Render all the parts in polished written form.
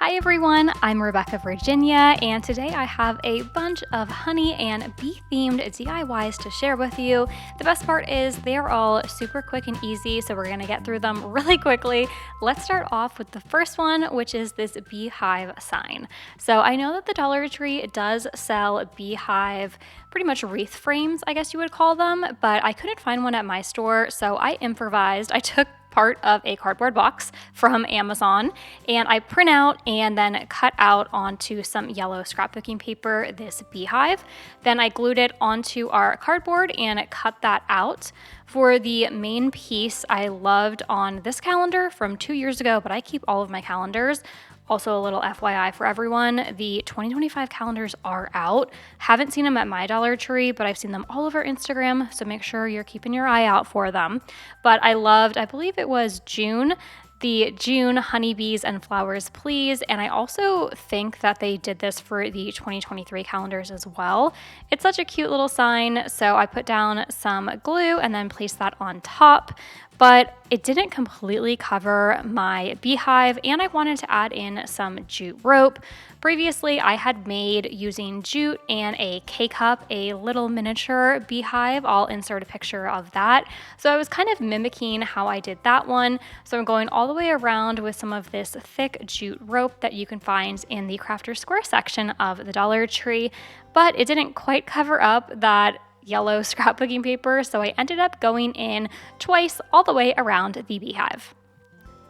Hi everyone, I'm Rebecca Virginia, and today I have a bunch of honey and bee-themed DIYs to share with you. The best part is they're all super quick and easy, so we're gonna get through them really quickly. Let's start off with the first one, which is this beehive sign. So I know that the Dollar Tree does sell beehive, pretty much wreath frames, I guess you would call them, but I couldn't find one at my store, so I improvised. I took part of a cardboard box from Amazon, and I print out and then cut out onto some yellow scrapbooking paper this beehive. Then I glued it onto our cardboard and cut that out. For the main piece, I loved on this calendar from 2 years ago, but I keep all of my calendars. Also, a little FYI for everyone, the 2025 calendars are out. Haven't seen them at my Dollar Tree, but I've seen them all over Instagram, so make sure you're keeping your eye out for them. But I loved, I believe it was June, the June Honeybees and Flowers Please, and I also think that they did this for the 2023 calendars as well. It's such a cute little sign, so I put down some glue and then placed that on top, but it didn't completely cover my beehive, and I wanted to add in some jute rope. Previously, I had made, using jute and a K-cup, a little miniature beehive. I'll insert a picture of that. So I was kind of mimicking how I did that one. So I'm going all the way around with some of this thick jute rope that you can find in the Crafter Square section of the Dollar Tree, but it didn't quite cover up that yellow scrapbooking paper, so I ended up going in twice all the way around the beehive.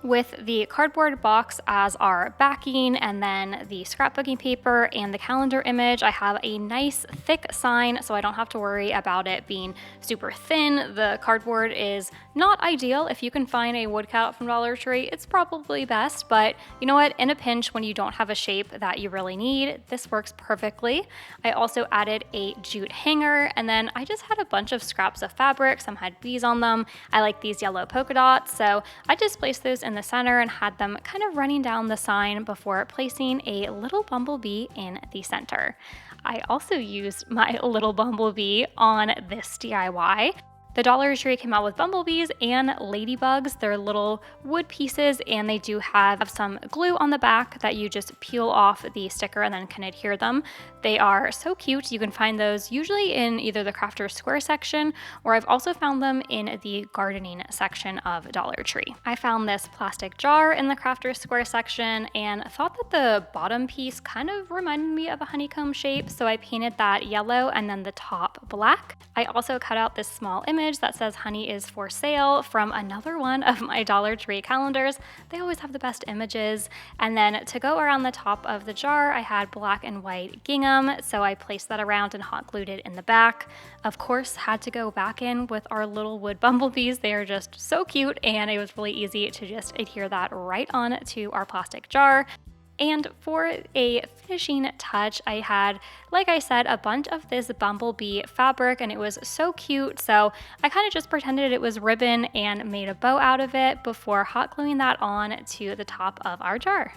With the cardboard box as our backing and then the scrapbooking paper and the calendar image, I have a nice thick sign so I don't have to worry about it being super thin. The cardboard is not ideal. If you can find a wood cutout from Dollar Tree, it's probably best, but you know what? In a pinch, when you don't have a shape that you really need, this works perfectly. I also added a jute hanger, and then I just had a bunch of scraps of fabric. Some had bees on them. I like these yellow polka dots, so I just placed those in the center and had them kind of running down the sign before placing a little bumblebee in the center. I also used my little bumblebee on this DIY. The Dollar Tree came out with bumblebees and ladybugs. They're little wood pieces, and they do have some glue on the back that you just peel off the sticker and then can adhere them. They are so cute. You can find those usually in either the Crafter Square section, or I've also found them in the gardening section of Dollar Tree. I found this plastic jar in the Crafter Square section and thought that the bottom piece kind of reminded me of a honeycomb shape, so I painted that yellow and then the top black. I also cut out this small image that says honey is for sale from another one of my Dollar Tree calendars. They always have the best images. And then to go around the top of the jar, I had black and white gingham, so I placed that around and hot glued it in the back. Of course, had to go back in with our little wood bumblebees. They are just so cute, and it was really easy to just adhere that right on to our plastic jar. And for a finishing touch, I had, like I said, a bunch of this bumblebee fabric, and it was so cute. So I kind of just pretended it was ribbon and made a bow out of it before hot gluing that on to the top of our jar.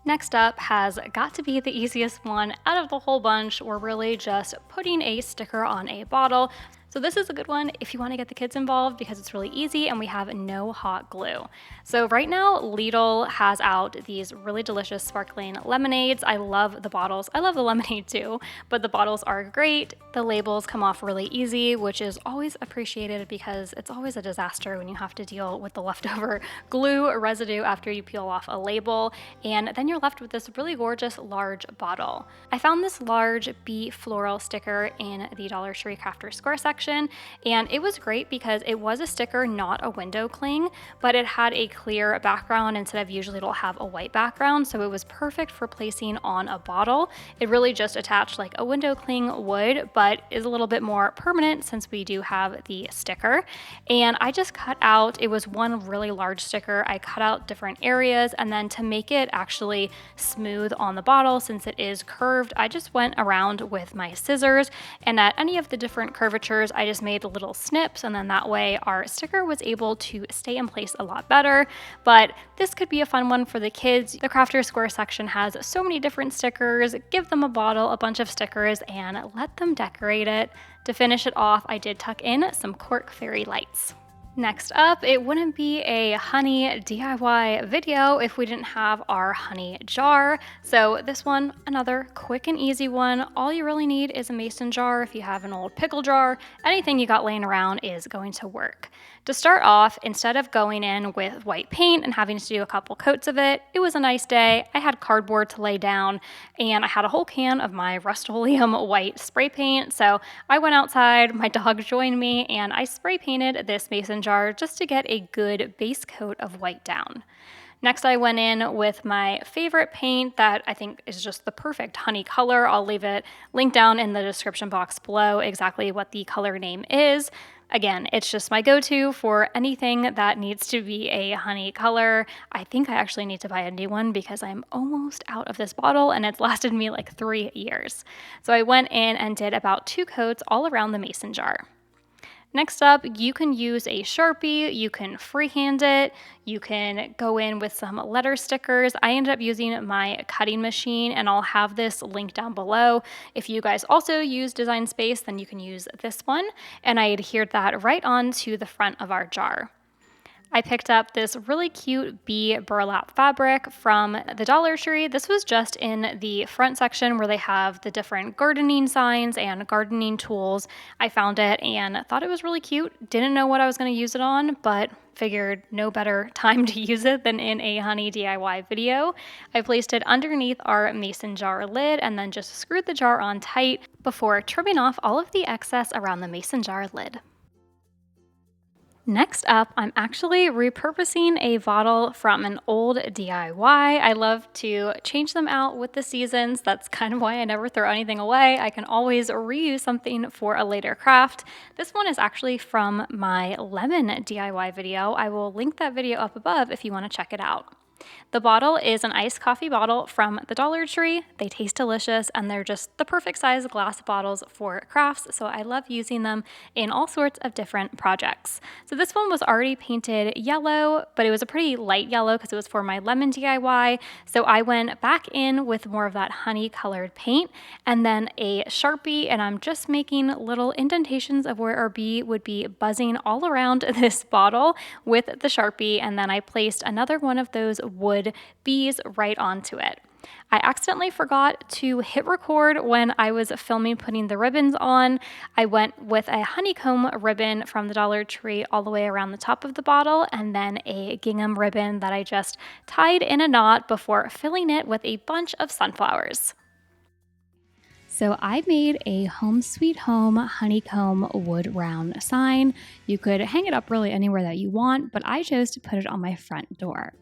Next up has got to be the easiest one out of the whole bunch. We're really just putting a sticker on a bottle. So this is a good one if you want to get the kids involved because it's really easy and we have no hot glue. So right now Lidl has out these really delicious sparkling lemonades. I love the bottles. I love the lemonade too, but the bottles are great. The labels come off really easy, which is always appreciated because it's always a disaster when you have to deal with the leftover glue residue after you peel off a label, and then you're left with this really gorgeous large bottle. I found this large bee floral sticker in the Dollar Tree Crafter Square section, and it was great because it was a sticker, not a window cling, but it had a clear background instead of usually it'll have a white background, so it was perfect for placing on a bottle. It really just attached like a window cling would, but is a little bit more permanent since we do have the sticker. And I just cut out, it was one really large sticker, I cut out different areas, and then to make it actually smooth on the bottle, since it is curved, I just went around with my scissors, and at any of the different curvatures I just made little snips, and then that way our sticker was able to stay in place a lot better. But this could be a fun one for the kids. The Crafter Square section has so many different stickers. Give them a bottle, a bunch of stickers, and let them decorate it. To finish it off, I did tuck in some cork fairy lights. Next up, it wouldn't be a honey DIY video if we didn't have our honey jar. So this one, another quick and easy one. All you really need is a mason jar. If you have an old pickle jar, anything you got laying around is going to work. To start off, instead of going in with white paint and having to do a couple coats of it, it was a nice day. I had cardboard to lay down and I had a whole can of my Rust-Oleum white spray paint. So I went outside, my dog joined me, and I spray painted this mason jar just to get a good base coat of white down. Next, I went in with my favorite paint that I think is just the perfect honey color. I'll leave it linked down in the description box below exactly what the color name is. Again, it's just my go-to for anything that needs to be a honey color. I think I actually need to buy a new one because I'm almost out of this bottle and it's lasted me like 3 years. So I went in and did about 2 coats all around the mason jar. Next up, you can use a Sharpie, you can freehand it, you can go in with some letter stickers. I ended up using my cutting machine and I'll have this link down below. If you guys also use Design Space, then you can use this one. And I adhered that right onto the front of our jar. I picked up this really cute bee burlap fabric from the Dollar Tree. This was just in the front section where they have the different gardening signs and gardening tools. I found it and thought it was really cute. Didn't know what I was going to use it on, but figured no better time to use it than in a honey DIY video. I placed it underneath our mason jar lid and then just screwed the jar on tight before trimming off all of the excess around the mason jar lid. Next up, I'm actually repurposing a bottle from an old DIY. I love to change them out with the seasons. That's kind of why I never throw anything away. I can always reuse something for a later craft. This one is actually from my lemon DIY video. I will link that video up above if you want to check it out. The bottle is an iced coffee bottle from the Dollar Tree. They taste delicious and they're just the perfect size glass bottles for crafts, so I love using them in all sorts of different projects. So this one was already painted yellow, but it was a pretty light yellow because it was for my lemon DIY. So I went back in with more of that honey colored paint and then a Sharpie, and I'm just making little indentations of where our bee would be buzzing all around this bottle with the Sharpie, and then I placed another one of those wood bees right onto it. I accidentally forgot to hit record when I was filming putting the ribbons on. I went with a honeycomb ribbon from the Dollar Tree all the way around the top of the bottle and then a gingham ribbon that I just tied in a knot before filling it with a bunch of sunflowers. So I made a home sweet home honeycomb wood round sign. You could hang it up really anywhere that you want, but I chose to put it on my front door.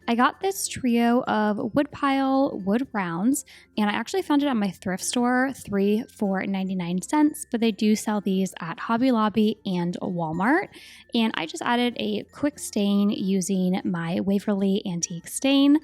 I got this trio of woodpile wood rounds, and I actually found it at my thrift store, 3 for 99 cents, but they do sell these at Hobby Lobby and Walmart. And I just added a quick stain using my Waverly Antique Stain,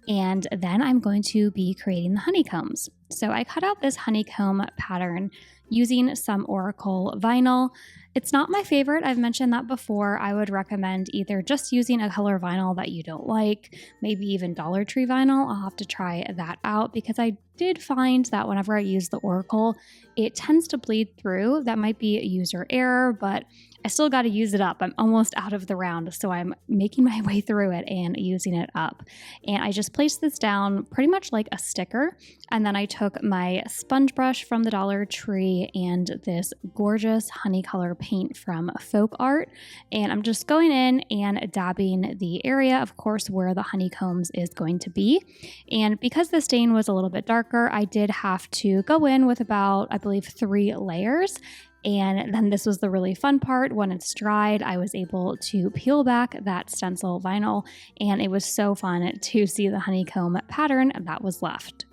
and then I'm going to be creating the honeycombs. So I cut out this honeycomb pattern using some Oracle vinyl. It's not my favorite. I've mentioned that before. I would recommend either just using a color vinyl that you don't like, maybe even Dollar Tree vinyl. I'll have to try that out because I did find that whenever I use the Oracle, it tends to bleed through. That might be a user error, but I still got to use it up. I'm almost out of the round, so I'm making my way through it and using it up. And I just placed this down pretty much like a sticker, and then I took my sponge brush from the Dollar Tree and this gorgeous honey color paint from Folk Art, and I'm just going in and dabbing the area, of course, where the honeycombs is going to be. And because the stain was a little bit darker, I did have to go in with about, I believe, 3 layers. And then this was the really fun part. When it's dried, I was able to peel back that stencil vinyl, and it was so fun to see the honeycomb pattern that was left.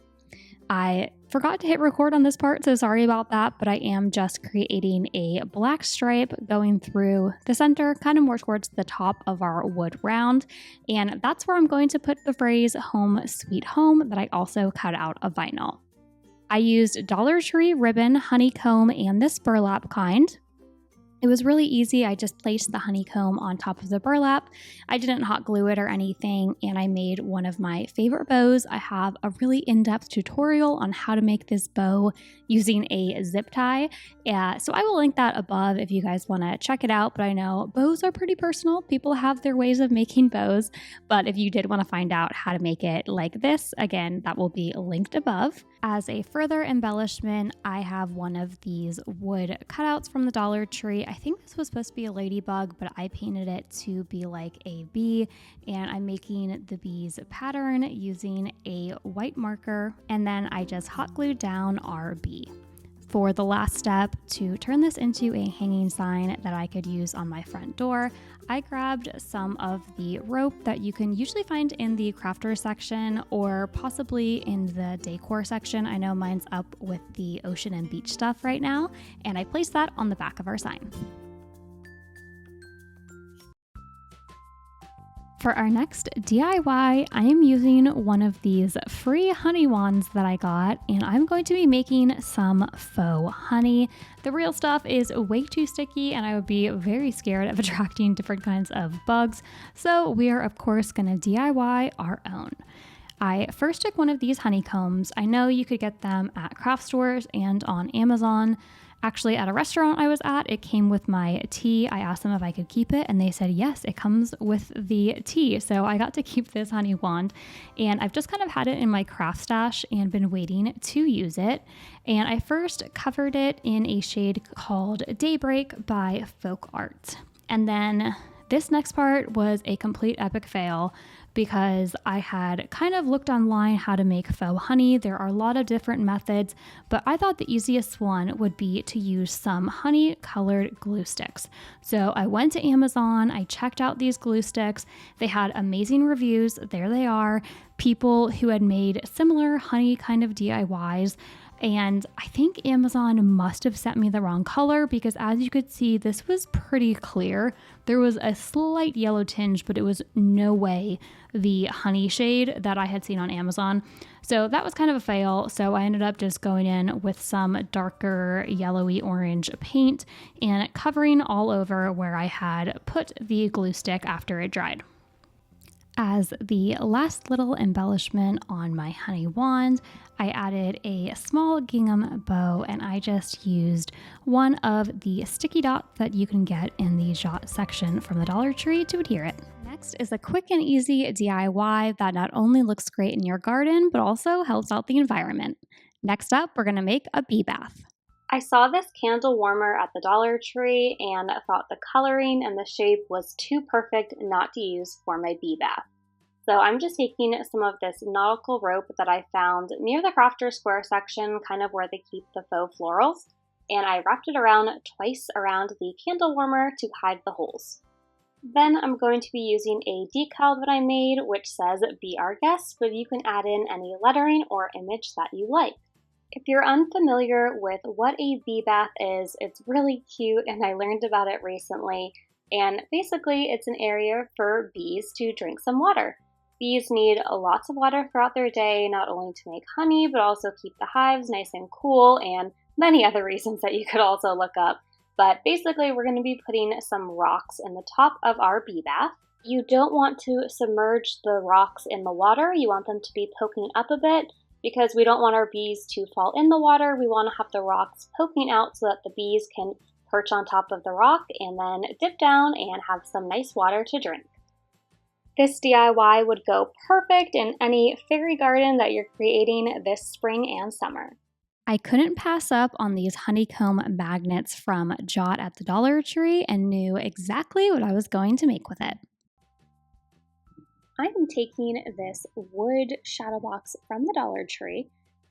I forgot to hit record on this part, so sorry about that, but I am just creating a black stripe going through the center, kind of more towards the top of our wood round, and that's where I'm going to put the phrase "Home Sweet Home" that I also cut out of vinyl. I used Dollar Tree ribbon, honeycomb, and this burlap kind. It was really easy. I just placed the honeycomb on top of the burlap. I didn't hot glue it or anything, and I made one of my favorite bows. I have a really in-depth tutorial on how to make this bow using a zip tie. So I will link that above if you guys want to check it out, but I know bows are pretty personal. People have their ways of making bows, but if you did want to find out how to make it like this, again, that will be linked above. As a further embellishment, I have one of these wood cutouts from the Dollar Tree. I think this was supposed to be a ladybug, but I painted it to be like a bee, and I'm making the bee's pattern using a white marker, and then I just hot glued down our bee. For the last step, to turn this into a hanging sign that I could use on my front door, I grabbed some of the rope that you can usually find in the crafter section or possibly in the decor section. I know mine's up with the ocean and beach stuff right now, and I placed that on the back of our sign. For our next DIY, I am using one of these free honey wands that I got, and I'm going to be making some faux honey. The real stuff is way too sticky, and I would be very scared of attracting different kinds of bugs, so we are of course going to DIY our own. I first took one of these honeycombs. I know you could get them at craft stores and on Amazon. Actually, at a restaurant I was at, it came with my tea. I asked them if I could keep it, and they said yes, it comes with the tea. So I got to keep this honey wand, and I've just kind of had it in my craft stash and been waiting to use it. And I first covered it in a shade called Daybreak by Folk Art. And then this next part was a complete epic fail because I had kind of looked online how to make faux honey. There are a lot of different methods, but I thought the easiest one would be to use some honey colored glue sticks. So I went to Amazon, I checked out these glue sticks. They had amazing reviews. There they are. People who had made similar honey kind of DIYs. And I think Amazon must have sent me the wrong color because as you could see, this was pretty clear. There was a slight yellow tinge, but it was no way the honey shade that I had seen on Amazon. So that was kind of a fail. So I ended up just going in with some darker yellowy orange paint and covering all over where I had put the glue stick after it dried. As the last little embellishment on my honey wand, I added a small gingham bow, and I just used one of the sticky dots that you can get in the jot section from the Dollar Tree to adhere it. Next is a quick and easy DIY that not only looks great in your garden, but also helps out the environment. Next up, we're going to make a bee bath. I saw this candle warmer at the Dollar Tree and thought the coloring and the shape was too perfect not to use for my bee bath. So I'm just taking some of this nautical rope that I found near the Crafter Square section, kind of where they keep the faux florals, and I wrapped it around twice around the candle warmer to hide the holes. Then I'm going to be using a decal that I made which says "Be Our Guest," but you can add in any lettering or image that you like. If you're unfamiliar with what a bee bath is, it's really cute and I learned about it recently. And basically it's an area for bees to drink some water. Bees need lots of water throughout their day, not only to make honey, but also keep the hives nice and cool and many other reasons that you could also look up. But basically we're going to be putting some rocks in the top of our bee bath. You don't want to submerge the rocks in the water. You want them to be poking up a bit, because we don't want our bees to fall in the water. We want to have the rocks poking out so that the bees can perch on top of the rock and then dip down and have some nice water to drink. This DIY would go perfect in any fairy garden that you're creating this spring and summer. I couldn't pass up on these honeycomb magnets from Jot at the Dollar Tree and knew exactly what I was going to make with it. I am taking this wood shadow box from the Dollar Tree,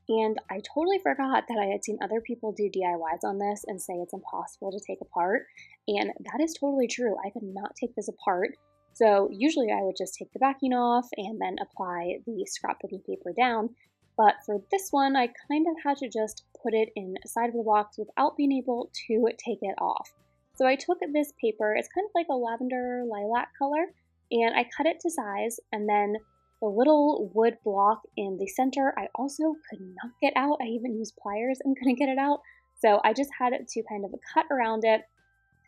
and I totally forgot that I had seen other people do DIYs on this and say it's impossible to take apart, and that is totally true. I could not take this apart, so usually I would just take the backing off and then apply the scrapbooking paper down, but for this one I kind of had to just put it inside of the box without being able to take it off. So I took this paper, it's kind of like a lavender lilac color, and I cut it to size, and then the little wood block in the center I also could not get out. I even used pliers and couldn't get it out, so I just had to kind of cut around it,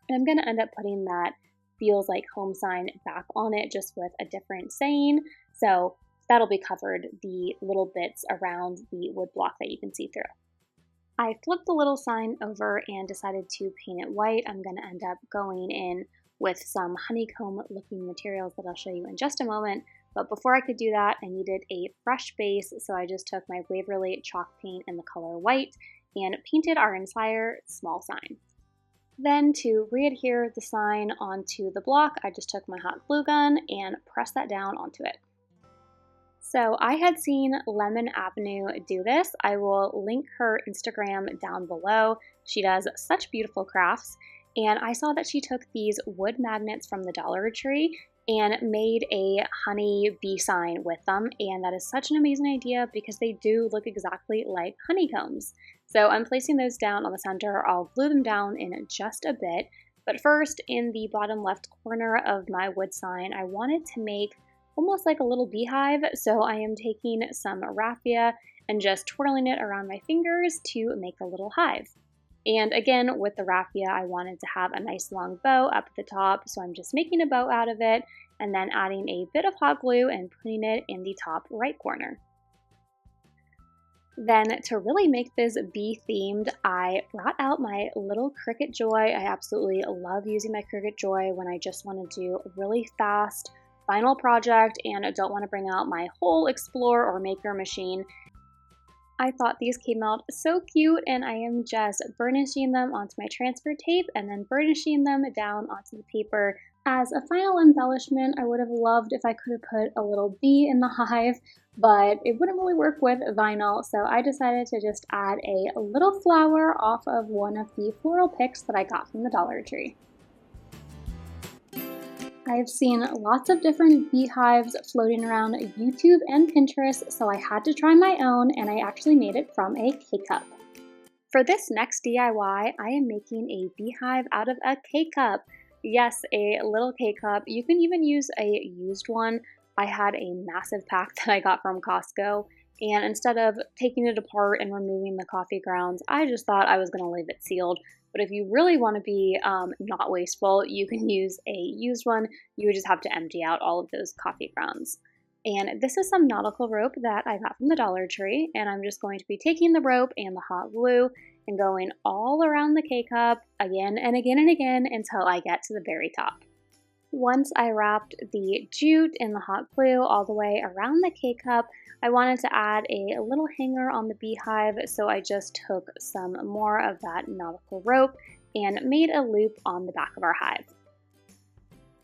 And I'm gonna end up putting that feels like home sign back on it just with a different saying. So that'll be covered, the little bits around the wood block that you can see through. I flipped the little sign over and decided to paint it white. I'm going to end up going in with some honeycomb looking materials that I'll show you in just a moment. But before I could do that, I needed a fresh base, so I just took my Waverly chalk paint in the color white and painted our entire small sign. Then to re-adhere the sign onto the block, I just took my hot glue gun and pressed that down onto it. So I had seen Lemon Avenue do this. I will link her Instagram down below. She does such beautiful crafts. And I saw that she took these wood magnets from the Dollar Tree and made a honey bee sign with them. And that is such an amazing idea because they do look exactly like honeycombs. So I'm placing those down on the center. I'll glue them down in just a bit. But first, in the bottom left corner of my wood sign, I wanted to make almost like a little beehive. So I am taking some raffia and just twirling it around my fingers to make a little hive. And again, with the raffia, I wanted to have a nice long bow up at the top. So I'm just making a bow out of it and then adding a bit of hot glue and putting it in the top right corner. Then to really make this bee themed, I brought out my little Cricut Joy. I absolutely love using my Cricut Joy when I just want to do a really fast final project and I don't want to bring out my whole Explore or Maker machine. I thought these came out so cute and I am just burnishing them onto my transfer tape and then burnishing them down onto the paper. As a final embellishment, I would have loved if I could have put a little bee in the hive, but it wouldn't really work with vinyl, so I decided to just add a little flower off of one of the floral picks that I got from the Dollar Tree. I've seen lots of different beehives floating around YouTube and Pinterest, so I had to try my own and I actually made it from a K-cup. For this next DIY, I am making a beehive out of a K-cup. Yes, a little K-cup. You can even use a used one. I had a massive pack that I got from Costco, and instead of taking it apart and removing the coffee grounds, I just thought I was going to leave it sealed. But if you really want to be not wasteful, you can use a used one. You would just have to empty out all of those coffee grounds. And this is some nautical rope that I got from the Dollar Tree, and I'm just going to be taking the rope and the hot glue and going all around the K-cup again and again and again until I get to the very top. Once I wrapped the jute and the hot glue all the way around the K-cup, I wanted to add a little hanger on the beehive, so I just took some more of that nautical rope and made a loop on the back of our hive.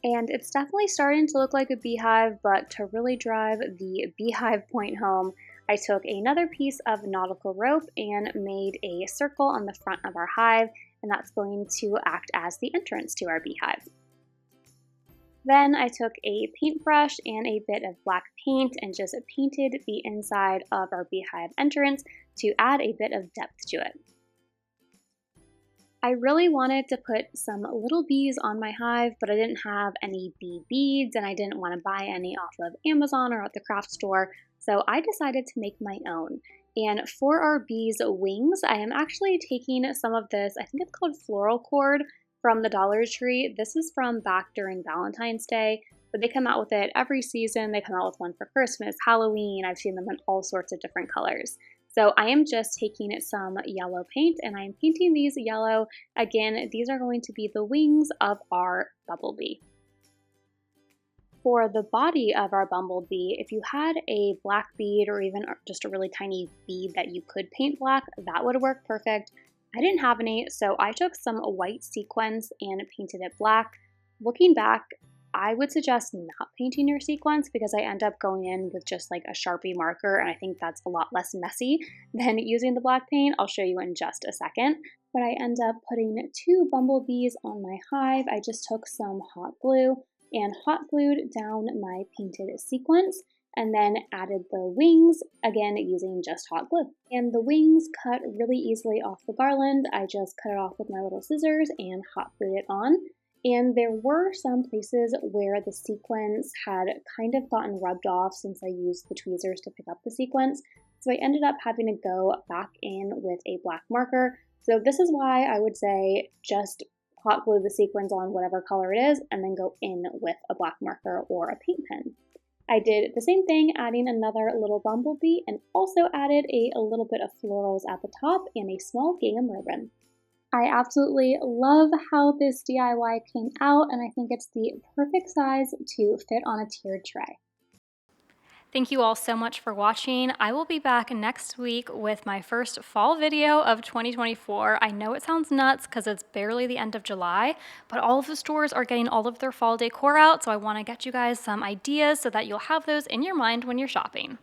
And it's definitely starting to look like a beehive, but to really drive the beehive point home, I took another piece of nautical rope and made a circle on the front of our hive, and that's going to act as the entrance to our beehive. Then I took a paintbrush and a bit of black paint and just painted the inside of our beehive entrance to add a bit of depth to it. I really wanted to put some little bees on my hive, but I didn't have any bee beads and I didn't want to buy any off of Amazon or at the craft store, so I decided to make my own. And for our bees' wings, I am actually taking some of this, I think it's called floral cord, from the Dollar Tree. This is from back during Valentine's Day, but they come out with it every season. They come out with one for Christmas, Halloween. I've seen them in all sorts of different colors. So I am just taking some yellow paint and I'm painting these yellow. Again, these are going to be the wings of our bumblebee. For the body of our bumblebee, if you had a black bead or even just a really tiny bead that you could paint black, that would work perfect. I didn't have any, so I took some white sequins and painted it black. Looking back, I would suggest not painting your sequins because I end up going in with just like a Sharpie marker, and I think that's a lot less messy than using the black paint. I'll show you in just a second. But I end up putting 2 bumblebees on my hive. I just took some hot glue and hot glued down my painted sequins, and then added the wings, again using just hot glue. And the wings cut really easily off the garland. I just cut it off with my little scissors and hot glued it on. And there were some places where the sequins had kind of gotten rubbed off since I used the tweezers to pick up the sequins. So I ended up having to go back in with a black marker. So this is why I would say just hot glue the sequins on whatever color it is, and then go in with a black marker or a paint pen. I did the same thing, adding another little bumblebee, and also added a little bit of florals at the top and a small gingham ribbon. I absolutely love how this DIY came out, and I think it's the perfect size to fit on a tiered tray. Thank you all so much for watching. I will be back next week with my first fall video of 2024. I know it sounds nuts because it's barely the end of July, but all of the stores are getting all of their fall decor out, so I want to get you guys some ideas so that you'll have those in your mind when you're shopping.